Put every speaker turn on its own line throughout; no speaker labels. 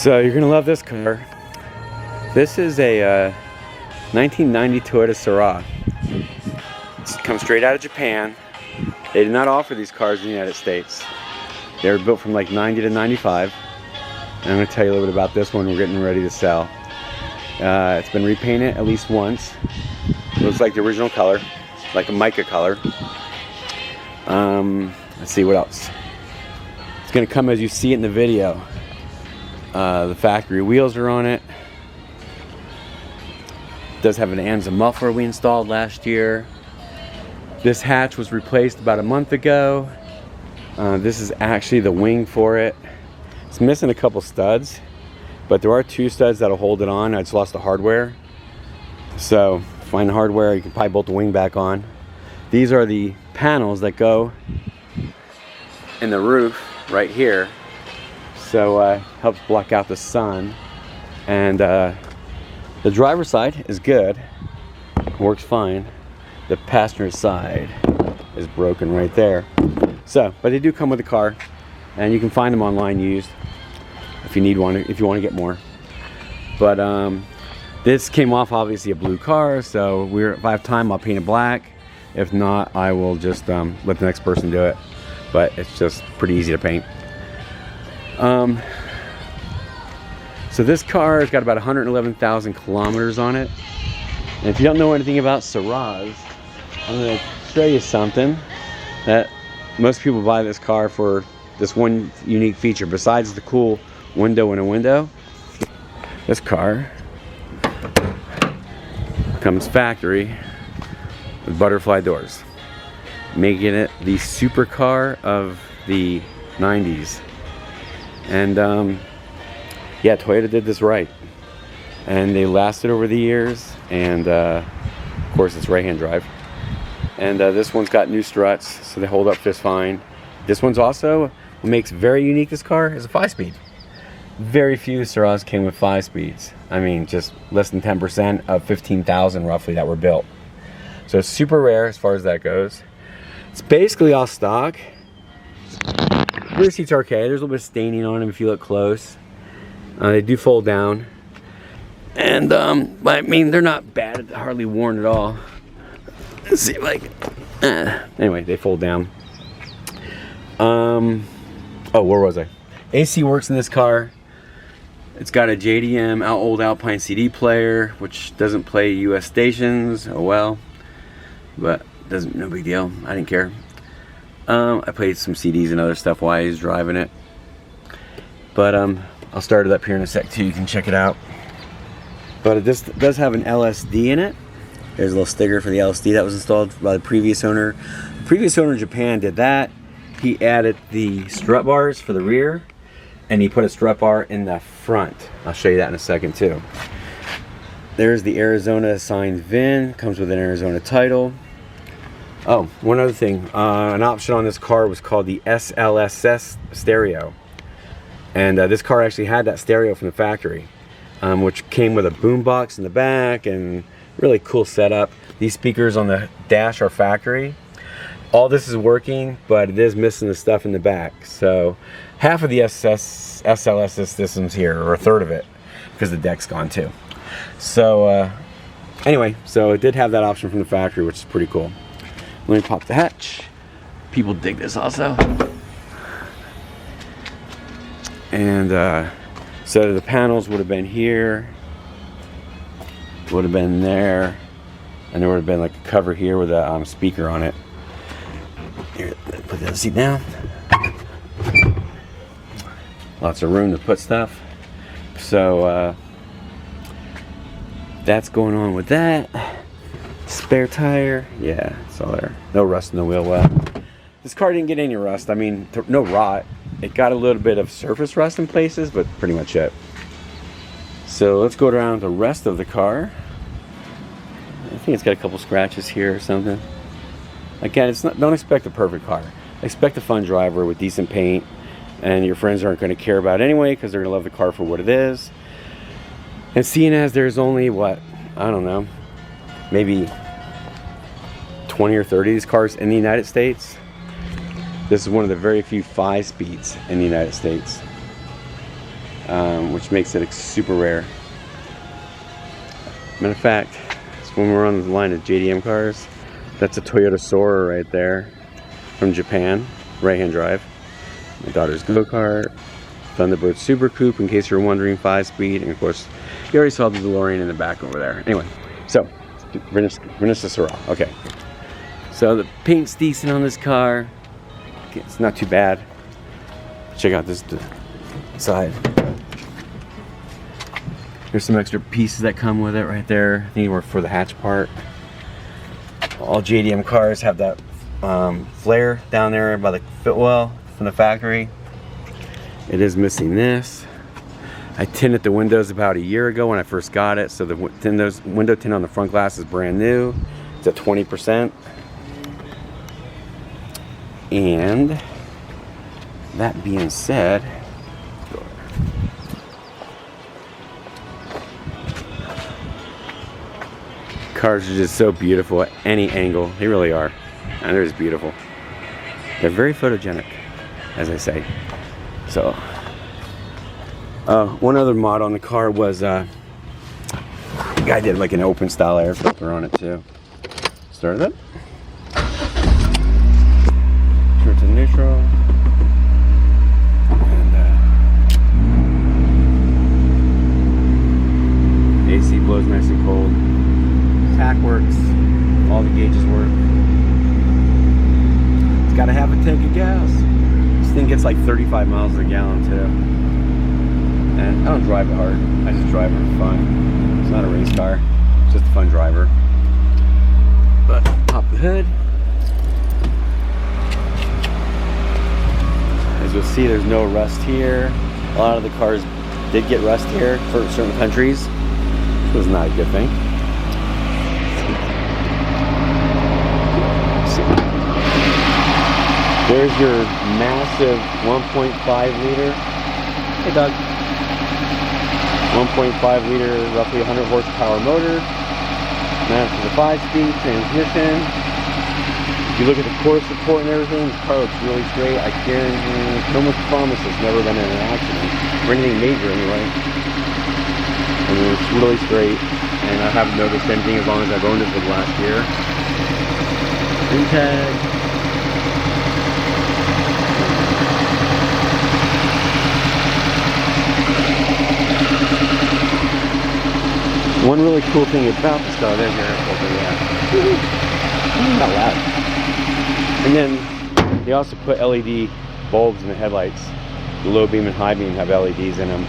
So you're gonna love this car. This is a 1990 Toyota Sera. It's come straight out of Japan. They did not offer these cars in the United States. They were built from like 90 to 95. And I'm gonna tell you a little bit about this one we're getting ready to sell. It's been repainted at least once. It looks like the original color, like a mica color. Let's see what else. It's gonna come as you see it in the video. The factory wheels are on it. It does have an Anza muffler we installed last year. This hatch was replaced about a month ago. This is actually the wing for it. It's missing a couple studs, but there are 2 studs that'll hold it on. I just lost the hardware. So find the hardware, you can probably bolt the wing back on. These are the panels that go in the roof right here. So helps block out the sun. And the driver's side is good, works fine. The passenger side is broken right there. So, but they do come with the car, and you can find them online used if you need one, if you want to get more. But this came off obviously a blue car, so if I have time, I'll paint it black. If not, I will just let the next person do it. But it's just pretty easy to paint. So this car has got about 111,000 kilometers on it. And if you don't know anything about Seras, I'm going to show you something that most people buy this car for. This one unique feature besides the cool window in a window. This car comes factory with butterfly doors, making it the supercar of the 90s. And yeah, Toyota did this right, and they lasted over the years. And of course it's right-hand drive. And this one's got new struts, so they hold up just fine. This one's also, what makes very unique this car is a 5-speed. Very few Seras came with 5 speeds. I mean, just less than 10% of 15,000 roughly that were built. So it's super rare as far as that goes. It's basically all stock. Rear seats are okay. There's a little bit of staining on them if you look close. They do fold down. And, but I mean, they're not bad, hardly worn at all. Let's see, like, anyway, they fold down. Oh, where was I? AC works in this car. It's got a JDM old Alpine CD player, which doesn't play US stations. Oh well, but no big deal. I didn't care. I played some CDs and other stuff while I was driving it. But I'll start it up here in a sec too. You can check it out. But this does have an LSD in it. There's a little sticker for the LSD that was installed by the previous owner. The previous owner in Japan did that. He added the strut bars for the rear, and he put a strut bar in the front. I'll show you that in a second too. There's the Arizona assigned VIN. Comes with an Arizona title. Oh, one other thing. An option on this car was called the SLSS stereo. And this car actually had that stereo from the factory, which came with a boombox in the back and really cool setup. These speakers on the dash are factory. All this is working, but it is missing the stuff in the back. So half of the SLSS system's here, or a third of it, because the deck's gone too. So anyway, so it did have that option from the factory, which is pretty cool. Let me pop the hatch. People dig this also. And so the panels would have been here, would have been there, and there would have been like a cover here with a speaker on it. Here, put that seat down. Lots of room to put stuff. So that's going on with that. Spare tire, yeah, it's all there. No rust in the wheel well. This car didn't get any rust. I mean, no rot. It got a little bit of surface rust in places, but pretty much it. So let's go around the rest of the car. I think it's got a couple scratches here or something. Again, it's not, don't expect a perfect car. Expect a fun driver with decent paint, and your friends aren't going to care about it anyway because they're going to love the car for what it is. And seeing as there's only, what, I don't know, maybe 20 or 30 of these cars in the United States, this is one of the very few 5 speeds in the United States. which makes it super rare. Matter of fact, when we're on the line of JDM cars, that's a Toyota Sera right there from Japan, right-hand drive. My daughter's go-kart, Thunderbird Super Coupe, in case you're wondering, 5-speed, and of course, you already saw the DeLorean in the back over there. Anyway, so, Vanessa Sera, okay. So the paint's decent on this car. It's not too bad. Check out this side. There's some extra pieces that come with it right there. I think they were for the hatch part. All JDM cars have that flare down there by the footwell from the factory. It is missing this. I tinted the windows about a year ago when I first got it, so the window tint on the front glass is brand new. It's at 20%. And that being said, cars are just so beautiful at any angle. They really are. And they're just beautiful. They're very photogenic, as I say. So, one other mod on the car was, the guy did like an open style air filter on it too. Start it up. Turn to neutral. And AC blows nice and cold. Tack works. All the gauges work. It's gotta have a tank of gas. This thing gets like 35 miles a gallon too. And I don't drive it hard. I just drive it for fun. It's not a race car. It's just a fun driver. But pop the hood. As you'll see, there's no rust here. A lot of the cars did get rust here for certain countries. It was not a good thing. There's your massive 1.5 liter. Hey, Doug. 1.5 liter, roughly 100 horsepower motor. Mounted to the 5-speed transmission. If you look at the core support and everything, this car looks really straight. I guarantee, no much promise it's never been in an accident, or anything major anyway. I mean, it's really straight, and I haven't noticed anything as long as I've owned it for the last year. Tag. One really cool thing about this car, there's your air filter, yeah. Not loud. And then they also put LED bulbs in the headlights. The low beam and high beam have LEDs in them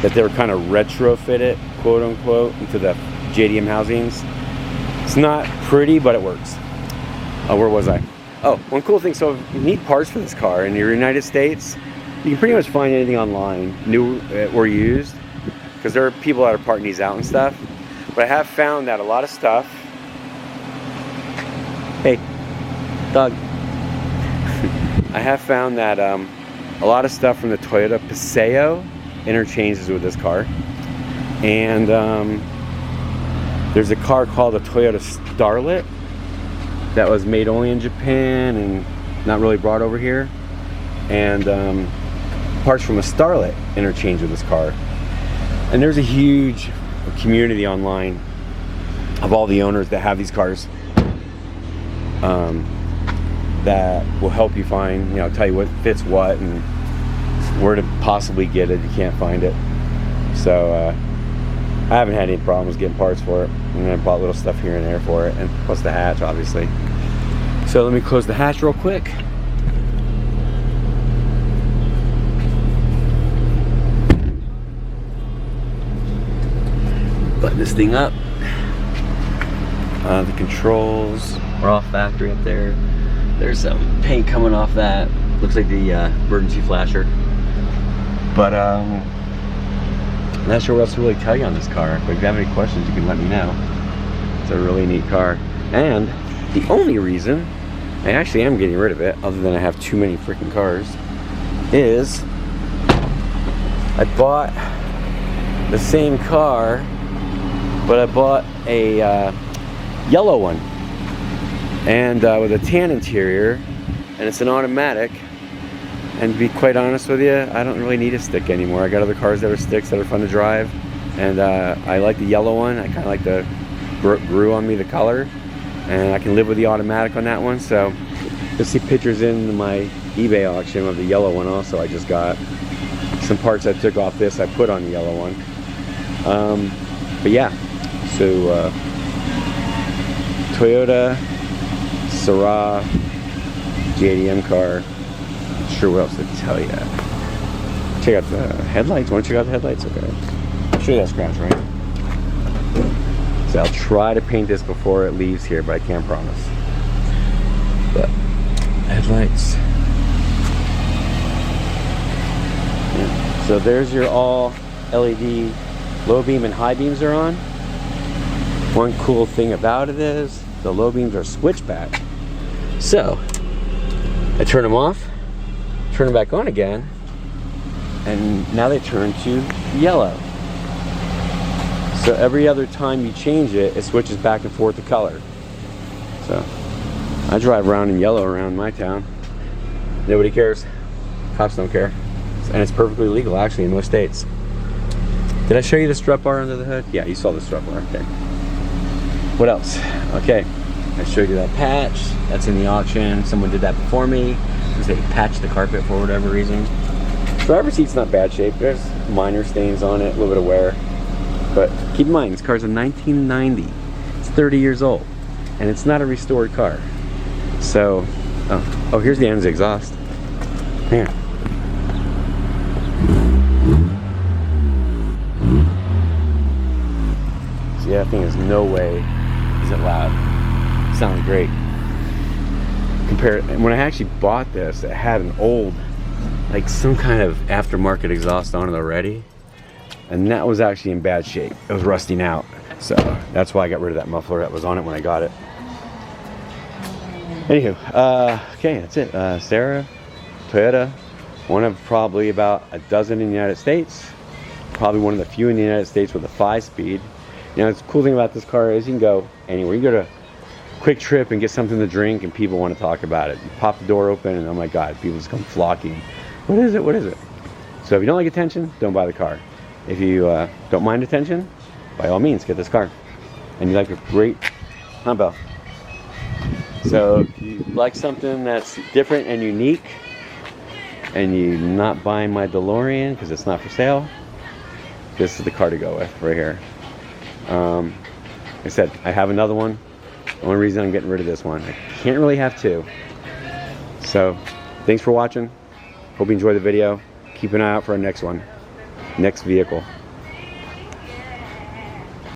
that they were kind of retrofitted, quote unquote, into the JDM housings. It's not pretty, but it works. Where was I? Oh, one cool thing, so if you need parts for this car in the United States, you can pretty much find anything online, new or used, because there are people that are parting these out and stuff. But I have found that a lot of stuff, hey, Doug, I have found that a lot of stuff from the Toyota Paseo interchanges with this car. And there's a car called the Toyota Starlet that was made only in Japan and not really brought over here. And parts from a Starlet interchange with this car. And there's a huge community online of all the owners that have these cars that will help you find, you know, tell you what fits what and where to possibly get it if you can't find it. So I haven't had any problems getting parts for it, and I bought little stuff here and there for it, and plus the hatch obviously. So let me close the hatch real quick. Button this thing up. The controls are off factory up there. There's some paint coming off that. Looks like the emergency flasher. But I'm not sure what else to really tell you on this car. But if you have any questions, you can let me know. It's a really neat car. And the only reason I actually am getting rid of it, other than I have too many freaking cars, is I bought the same car, but I bought a yellow one, and with a tan interior, and it's an automatic, And to be quite honest with you, I don't really need a stick anymore. I got other cars that are sticks that are fun to drive, and I like the yellow one. I kind of like the grew on me the color, and I can live with the automatic on that one. So you'll see pictures in my eBay auction of the yellow one also. I just got some parts I took off this I put on the yellow one. But yeah, so Toyota Sera JDM car. Not sure what else to tell you. Check out the headlights. Want to check out the headlights? Okay. I'm sure that's scratch, right? So I'll try to paint this before it leaves here, but I can't promise. But headlights. Yeah. So there's your all LED low beam and high beams are on. One cool thing about it is the low beams are switchback. So I turn them off, turn them back on again, and now they turn to yellow. So every other time you change it, it switches back and forth the color. So I drive around in yellow around my town. Nobody cares. Cops don't care. And it's perfectly legal actually in most states. Did I show you the strut bar under the hood? Yeah, you saw the strut bar. Okay. What else? Okay. I showed you that patch. That's in the auction. Someone did that before me because they patched the carpet for whatever reason. Driver's seat's not bad shape. There's minor stains on it, a little bit of wear. But keep in mind, this car's a 1990. It's 30 years old. And it's not a restored car. So, oh, here's the ends exhaust. Here. So yeah, that thing is no way is it loud. It sounds great. When I actually bought this, it had an old, like some kind of aftermarket exhaust on it already. And that was actually in bad shape. It was rusting out. So that's why I got rid of that muffler that was on it when I got it. Anywho, okay, that's it. Sera, Toyota, one of probably about a dozen in the United States. Probably one of the few in the United States with a 5-speed. You know, the cool thing about this car is you can go anywhere. You go to Quick Trip and get something to drink and people want to talk about it. You pop the door open and oh my God, people just come flocking. What is it? What is it? So if you don't like attention, don't buy the car. If you don't mind attention, by all means, get this car. And you like a great handbell. So if you like something that's different and unique, and you're not buying my DeLorean because it's not for sale, this is the car to go with right here. Like I said, I have another one. The only reason I'm getting rid of this one, I can't really have two. So thanks for watching. Hope you enjoyed the video. Keep an eye out for our next one. Next vehicle.